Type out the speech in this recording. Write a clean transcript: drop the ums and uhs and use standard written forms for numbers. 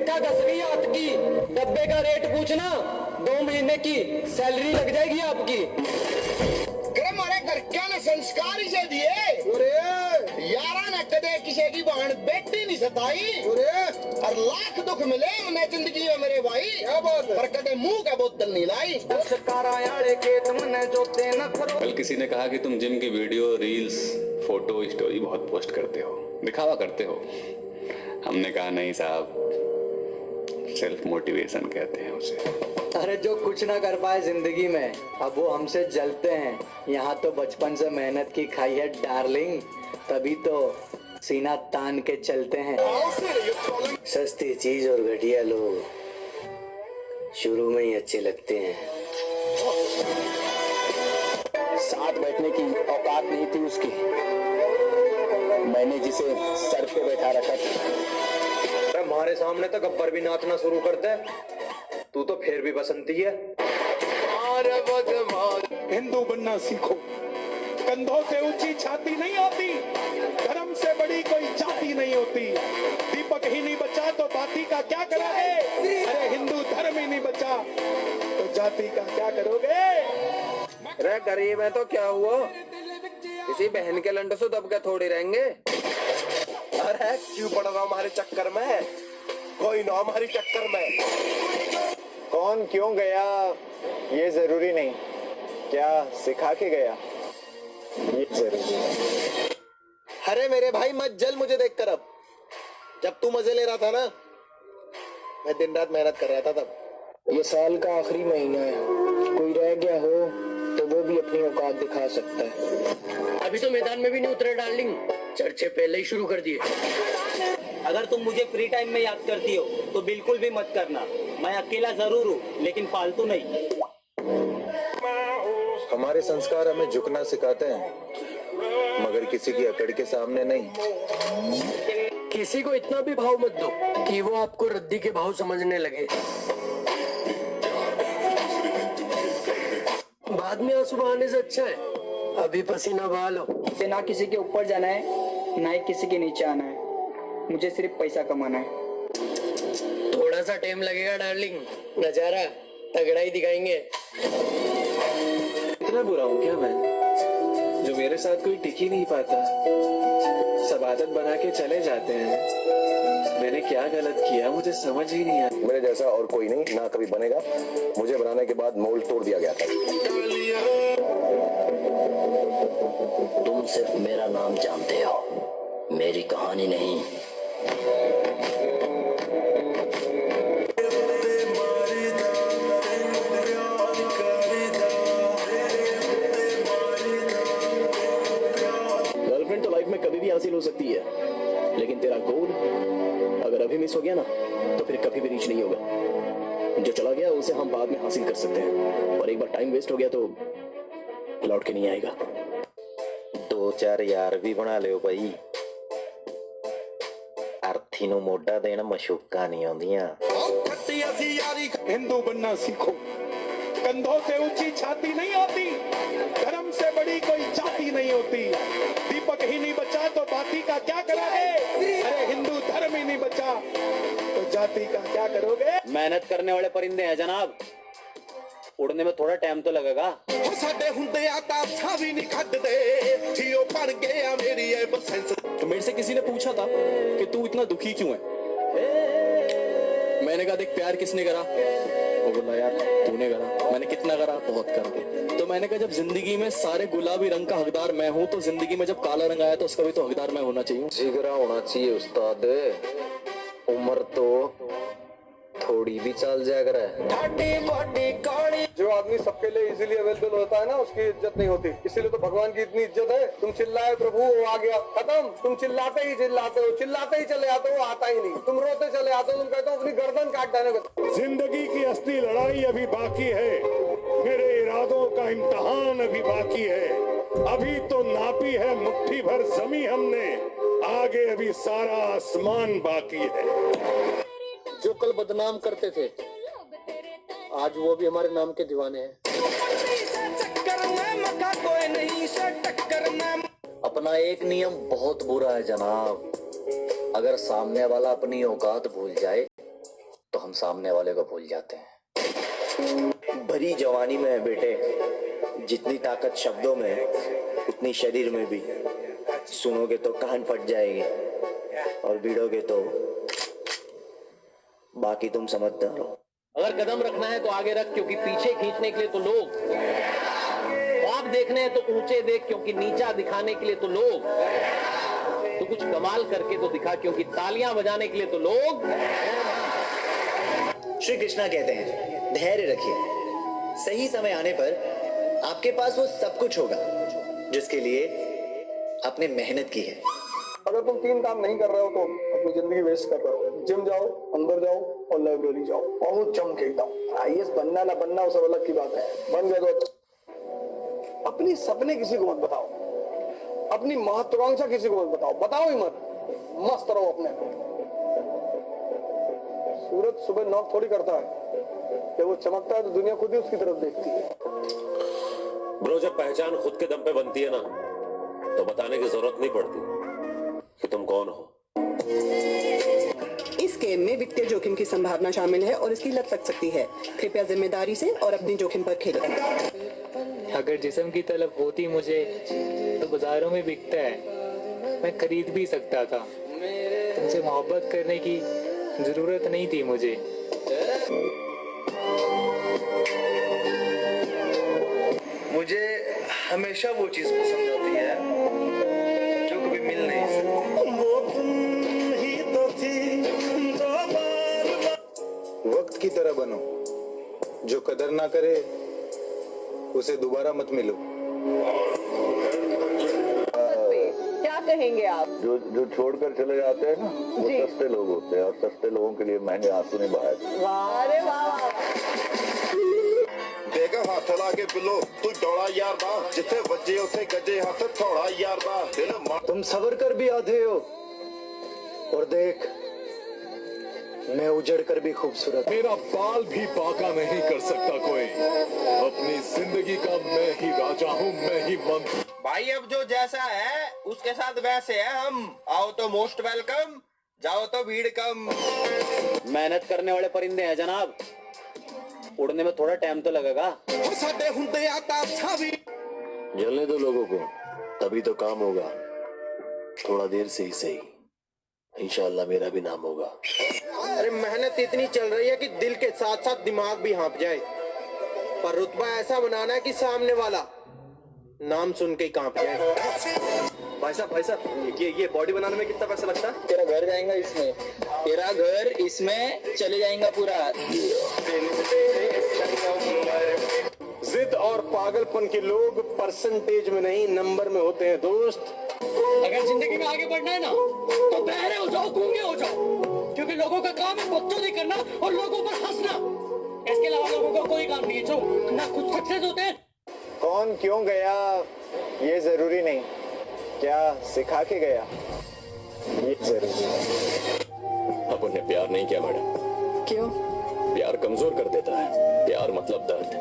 रेखा घस रही है हाथ की। डब्बे का रेट पूछना, 2 महीने की सैलरी लग जाएगी आपकी। हमारे घर क्या ने संस्कार ही से दिए यारा ने कदे किसी की बहन बेटी नहीं सताई और लाख दुख मिले उन्हें जिंदगी में मेरे भाई पर कदे मुंह का बोतल नहीं लाई। कल किसी ने कहा कि तुम जिम की वीडियो, रील्स, फोटो, स्टोरी बहुत पोस्ट करते हो, दिखावा करते हो। हमने कहा नहीं साहब, सेल्फ मोटिवेशन कहते हैं उसे। अरे जो कुछ ना कर पाए जिंदगी में, अब वो हमसे जलते हैं। यहाँ तो बचपन से मेहनत की खाई है डार्लिंग, तभी तो सीना तान के चलते हैं। सस्ती चीज और घटिया लोग शुरू में ही अच्छे लगते हैं। साथ बैठने की औकात नहीं थी उसकी, मैंने जिसे सर पे बैठा रखा था। हमारे सामने तो गब्बर भी नाचना शुरू करते, तू तो फिर भी बसंती है। हिंदू बनना सीखो, कंधों से ऊंची छाती नहीं होती, धर्म से बड़ी कोई जाति नहीं होती। दीपक ही नहीं बचा तो बाती का क्या करोगे? अरे हिंदू धर्म ही नहीं बचा तो जाति का क्या करोगे? अरे गरीब है तो क्या हुआ, किसी बहन के लंडे से दब के थोड़ी रहेंगे। अरे क्यों पड़ रहा हमारे चक्कर में, कोई ना हमारी चक्कर में। कौन क्यों गया ये जरूरी नहीं, क्या सिखा के गया ये जरूरी है। अरे मेरे भाई मत जल मुझे देखकर। अब जब तू मजे ले रहा था ना, मैं दिन रात मेहनत कर रहा था। तब ये साल का आखिरी महीना है, कोई रह गया हो तो वो भी अपनी औकात दिखा सकता है। अभी तो मैदान में भी नहीं उतरे डार्लिंग, चर्चे पहले ही शुरू कर दिए। अगर तुम मुझे फ्री टाइम में याद करती हो तो बिल्कुल भी मत करना। मैं अकेला जरूर हूँ लेकिन फालतू नहीं। हमारे संस्कार हमें झुकना सिखाते हैं, मगर किसी की अकड़ के सामने नहीं। किसी को इतना भी भाव मत दो कि वो आपको रद्दी के भाव समझने लगे। बाद में आंसू बहाने से अच्छा है अभी पसीना बहा लो। ना किसी के ऊपर जाना है, ना ही किसी के नीचे आना है। मुझे सिर्फ पैसा कमाना है। थोड़ा सा टाइम लगेगा डार्लिंग, नजारा तगड़ा ही दिखाएंगे। इतना बुरा हूँ क्या मैं, जो मेरे साथ कोई टिक ही नहीं पाता, सब आदत बना के चले जाते हैं। मैंने क्या गलत किया मुझे समझ ही नहीं आया। मेरे जैसा और कोई नहीं, ना कभी बनेगा। मुझे बनाने के बाद मोल्ड तोड़ दिया गया था। तुम सिर्फ मेरा नाम जानते हो, मेरी कहानी नहीं। गर्लफ्रेंड तो लाइफ में कभी भी हासिल हो सकती है, लेकिन तेरा गोल अगर अभी मिस हो गया ना तो फिर कभी भी रीच नहीं होगा। जो चला गया उसे हम बाद में हासिल कर सकते हैं, और एक बार टाइम वेस्ट हो गया तो लौट के नहीं आएगा। 2-4 यार भी बना लियो भाई, अर्थी नु मोटा देना मशूका नहीं आउंदियां। हिंदू बनना सीखो, कंधों से ऊंची छाती नहीं होती, धर्म से बड़ी कोई जाति नहीं होती। दीपक ही नहीं बचा तो बाती का क्या करोगे? अरे हिंदू धर्म ही नहीं बचा तो जाति का क्या करोगे? मेहनत करने वाले परिंदे हैं जनाब, उड़ने में थोड़ा टाइम तो लगेगा। तो मेरे से किसी ने पूछा था कि तू इतना दुखी क्यों है। मैंने कहा देख, प्यार किसने करा? वो बोला यार तूने करा। मैंने कितना करा? बहुत करा। तो मैंने कहा जब जिंदगी में सारे गुलाबी रंग का हकदार मैं हूँ, तो जिंदगी में जब काला रंग आया तो उसका भी तो हकदार मैं होना चाहिए। जिगरा होना चाहिए उस्ताद, उम्र तो थोड़ी भी चल जाया करे। जो आदमी सबके लिए इजीली अवेलेबल होता है ना, उसकी इज्जत नहीं होती। इसीलिए तो भगवान की इतनी इज्जत है। तुम चिल्लाए प्रभु वो आ गया, खत्म। तुम चिल्लाते ही चले आते हो, आता ही नहीं। तुम रोते चले आते हो, तुम कहते हो अपनी गर्दन काट डालने को। जिंदगी की असली लड़ाई अभी बाकी है, मेरे इरादों का इम्तिहान अभी बाकी है। अभी तो नापी है मुट्ठी भर जमी हमने, आगे अभी सारा आसमान बाकी है। जो कल बदनाम करते थे आज वो भी हमारे नाम के दीवाने हैं। अपना एक नियम बहुत बुरा है जनाब, अगर सामने वाला अपनी औकात भूल जाए हम सामने वाले को भूल जाते हैं। भरी जवानी में है बेटे, जितनी ताकत शब्दों में है उतनी शरीर में भी। सुनोगे तो कान फट जाएंगे और भिड़ोगे तो बाकी तुम समझदार हो। अगर कदम रखना है तो आगे रख, क्योंकि पीछे खींचने के लिए तो लोग, ख्वाब देखने हैं तो ऊंचे देख, क्योंकि नीचा दिखाने के लिए तो लोग, तो कुछ कमाल करके तो दिखा, क्योंकि तालियां बजाने के लिए तो लोग। श्री कृष्णा कहते हैं धैर्य रखिए, सही समय आने पर आपके पास वो सब कुछ होगा जिसके लिए आपने मेहनत की है। अगर तुम 3 काम नहीं कर रहे हो तो अपनी जिंदगी वेस्ट कर रहे हो। जिम जाओ, अंदर जाओ और लाइब्रेरी जाओ। बहुत जम के एकदम। आईएएस बनना ना बनना वो सब अलग की बात है, बन गया तो अच्छा। अपनी सपने किसी को मत बताओ, अपनी महत्वाकांक्षा किसी को मत बताओ, बताओ ही मत, मस्त रहो अपने। सूरज सुबह नॉक थोड़ी करता है, जब वो चमकता है तो दुनिया खुद ही उसकी तरफ देखती है। ब्रो, जब पहचान खुद के दम पे बनती है ना, तो बताने की जरूरत नहीं पड़ती कि तुम कौन हो। इस गेम में वित्तीय जोखिम की संभावना शामिल है और इसकी लत लग सकती है। कृपया जिम्मेदारी से और अपनी जोखिम पर खेलें। अगर जिस्म की तलब होती मुझे तो बाजारों में बिकता है, मैं खरीद भी सकता था। तुमसे मोहब्बत करने की जरूरत नहीं थी मुझे। मुझे हमेशा वो चीज पसंद आती है जो कभी मिल नहीं सकती। वक्त की तरह बनो, जो कदर ना करे उसे दोबारा मत मिलो। क्या कहेंगे आप? जो छोड़कर चले जाते हैं ना, वो सस्ते लोग होते हैं और सस्ते लोगों के लिए महंगे आंसू नहीं बहाए। अरे वाह, देखा हाथ ला के पिलो तू डोला यार दा, जिथे बच्चे उथे गजे हाथ थोड़ा यार दा। दिल तुम सबर कर भी आधे हो और देख मैं उजड़ कर भी खूबसूरत। मेरा बाल भी बाका नहीं कर सकता कोई। अपनी जिंदगी का मैं ही राजा हूँ, मैं ही मंत्री। भाई अब जो जैसा है उसके साथ वैसे है हम। आओ तो मोस्ट वेलकम, जाओ तो भीड़ कम। मेहनत करने वाले परिंदे हैं जनाब, उड़ने में थोड़ा टाइम तो लगेगा। जलने दो लोगों को, तभी तो काम होगा। थोड़ा देर से ही सही, इंशाल्लाह मेरा भी नाम होगा। अरे मेहनत इतनी चल रही है कि दिल के साथ साथ दिमाग भी हाँप जाए, पर रुतबा ऐसा बनाना है कि सामने वाला नाम सुन के ही कांप जाए। भाई साहब ये बॉडी बनाने में कितना पैसा लगता है? तेरा घर जाएगा इसमें, तेरा घर इसमें चले जाएगा पूरा। जिद और पागलपन के लोग परसेंटेज में नहीं नंबर में होते हैं दोस्त। अगर जिंदगी में आगे बढ़ना है ना, तो बहरे हो जाओ, गूंगे हो जाओ, क्योंकि लोगों का काम है बकचोदी करना और लोगों पर हंसना। इसके अलावा लोगों का कोई काम नहीं है जो ना खुद सक्सेस होते हैं। कौन क्यों गया ये जरूरी नहीं, क्या सिखा के गया ये जरूरी है। अपन ने प्यार नहीं किया मैडम। क्यों? प्यार कमजोर कर देता है। प्यार मतलब दर्द।